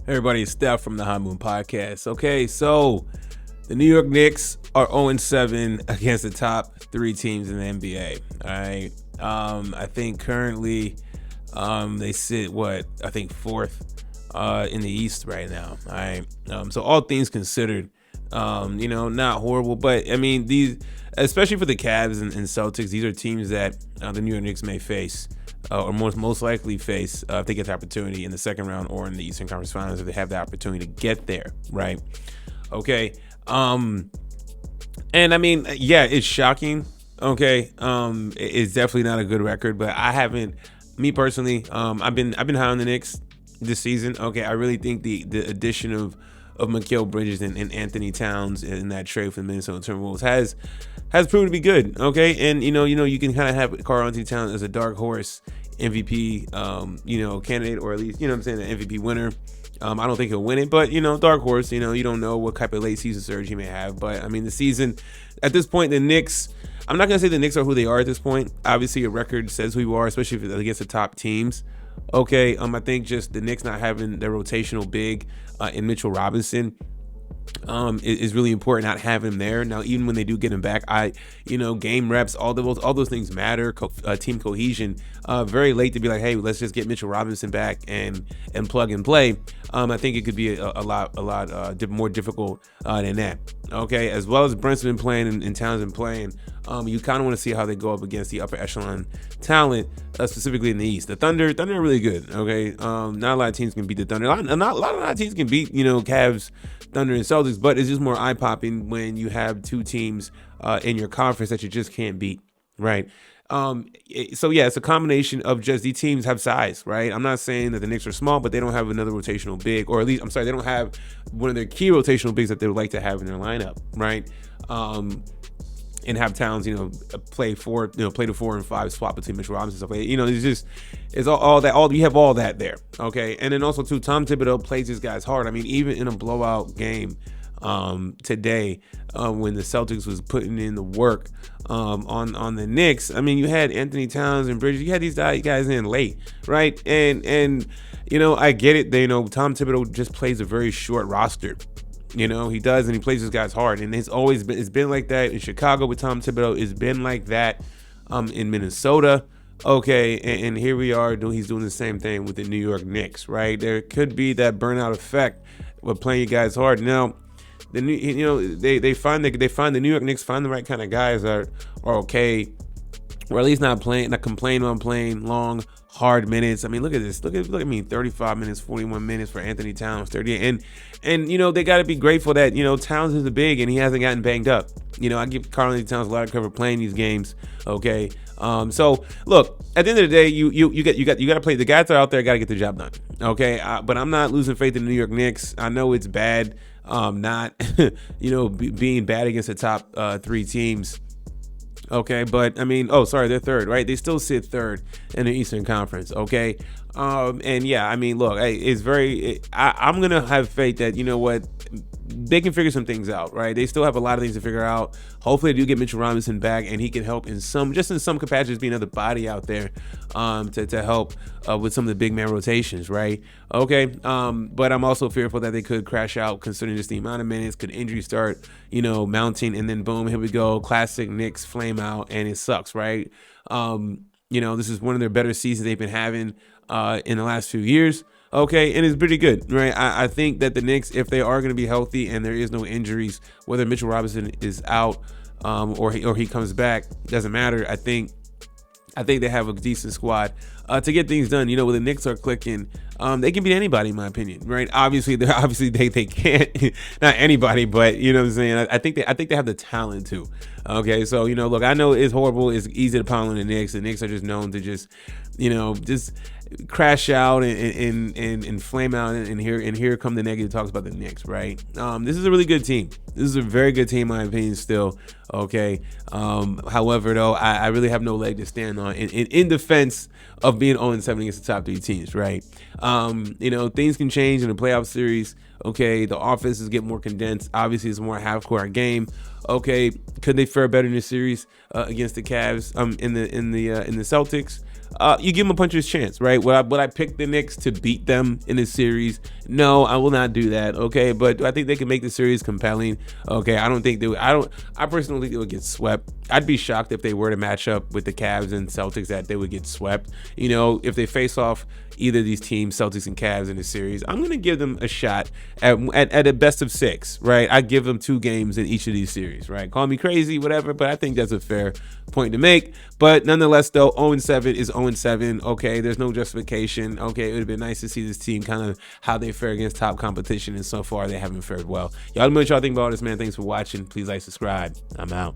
Everybody, it's Steph from the High Moon Podcast. Okay, so the New York Knicks are 0-7 against the top three teams in the NBA. All right. I think currently they sit fourth in the East right now. All right. So all things considered, not horrible, but I mean these, especially for the Cavs and Celtics, these are teams that the New York Knicks may face. Or most likely face if they get the opportunity in the second round or in the Eastern Conference Finals if they have the opportunity to get there, right? Okay. And I mean, yeah, it's shocking. Okay. It's definitely not a good record, but I haven't, me personally, I've been high on the Knicks this season. Okay. I really think the addition of Mikal Bridges and Anthony Towns in that trade for the Minnesota Timberwolves has proven to be good. Okay, and you can kind of have Karl-Anthony Towns as a dark horse MVP candidate, or at least an MVP winner. I don't think he'll win it, but dark horse. You don't know what type of late season surge he may have. But I mean, the season at this point, the Knicks. I'm not gonna say the Knicks are who they are at this point. Obviously, a record says who you are, especially against the top teams. Okay, I think just the Knicks not having their rotational big in Mitchell Robinson is really important. Not having him there now, even when they do get him back, game reps, all those things matter. Team cohesion. Very late to be like, hey, let's just get Mitchell Robinson back and plug and play. I think it could be a lot more difficult than that. Okay, as well as Brunson playing and Townsend playing. You kind of want to see how they go up against the upper echelon talent, specifically in the East. The Thunder are really good. Okay, not a lot of teams can beat the Thunder. A lot of teams can beat Cavs, Thunder, and Celtics, but it's just more eye popping when you have two teams in your conference that you just can't beat, right? So yeah, it's a combination of just these teams have size, right? I'm not saying that the Knicks are small, but they don't have another rotational big, or at least they don't have one of their key rotational bigs that they would like to have in their lineup, right? And have Towns, play the 4 and 5 swap between Mitchell Robinson and stuff. It's all that. You have all that there, okay. And then also too, Tom Thibodeau plays his guys hard. I mean, even in a blowout game today, when the Celtics was putting in the work on the Knicks, I mean, you had Anthony Towns and Bridges. You had these guys in late, right? And I get it. Tom Thibodeau just plays a very short roster. He does, and he plays his guys hard, and it's been like that in Chicago with Tom Thibodeau. It's been like that in Minnesota. Okay, and here we are. He's doing the same thing with the New York Knicks, right? There could be that burnout effect with playing you guys hard. Now, they find the New York Knicks find the right kind of guys that are okay, or at least not complaining on playing long, hard minutes. I mean, look at this. Look at me. 35 minutes, 41 minutes for Anthony Towns, 38. And they got to be grateful that Towns is a big and he hasn't gotten banged up. I give Karl-Anthony Towns a lot of credit for playing these games. Okay. So look, at the end of the day, you got to play. The guys that are out there got to get the job done. Okay. But I'm not losing faith in the New York Knicks. I know it's bad. Not being bad against the top three teams. Okay, but I mean, they're third, right? They still sit third in the Eastern Conference. Okay, and yeah, I mean, look, I'm gonna have faith that they can figure some things out, right? They still have a lot of things to figure out. Hopefully, they do get Mitchell Robinson back, and he can help in some capacities, be another body out there to help with some of the big man rotations, right? Okay, but I'm also fearful that they could crash out considering just the amount of minutes. Could injuries start, mounting, and then boom, here we go, classic Knicks flame out, and it sucks, right? This is one of their better seasons they've been having in the last few years. Okay, and it's pretty good, right? I think that the Knicks, if they are going to be healthy and there is no injuries, whether Mitchell Robinson is out or he comes back, doesn't matter. I think they have a decent squad to get things done. When the Knicks are clicking, they can beat anybody, in my opinion, right? Obviously they can't, not anybody, but you know what I'm saying. I think they have the talent too. Okay, so look, I know it's horrible. It's easy to pound on the Knicks. The Knicks are just known to just crash out and flame out, and here come the negative talks about the Knicks, right? This is a really good team. This is a very good team, in my opinion, still. Okay. However, though, I really have no leg to stand on in defense of being 0-7 against the top three teams, right? Things can change in the playoff series. Okay, the offenses get more condensed. Obviously, it's more half-court game. Okay, could they fare better in the series against the Cavs? In the Celtics? you give them a puncher's chance, right? Would I pick the Knicks to beat them in this series? No, I will not do that. Okay, but do I think they can make the series compelling? Okay, I don't think they would. I personally think they would get swept. I'd be shocked if they were to match up with the Cavs and Celtics that they would get swept. You know, if they face off either of these teams, Celtics and Cavs, in the series, I'm going to give them a shot at a best of 6, right? I give them 2 games in each of these series, right? Call me crazy, whatever, but I think that's a fair point to make. But nonetheless, though, 0-7 is 0-7. Okay, there's no justification. Okay, it would have been nice to see this team kind of how they fare against top competition, and so far they haven't fared well. Y'all know what y'all think about this, man. Thanks for watching. Please like, subscribe. I'm out.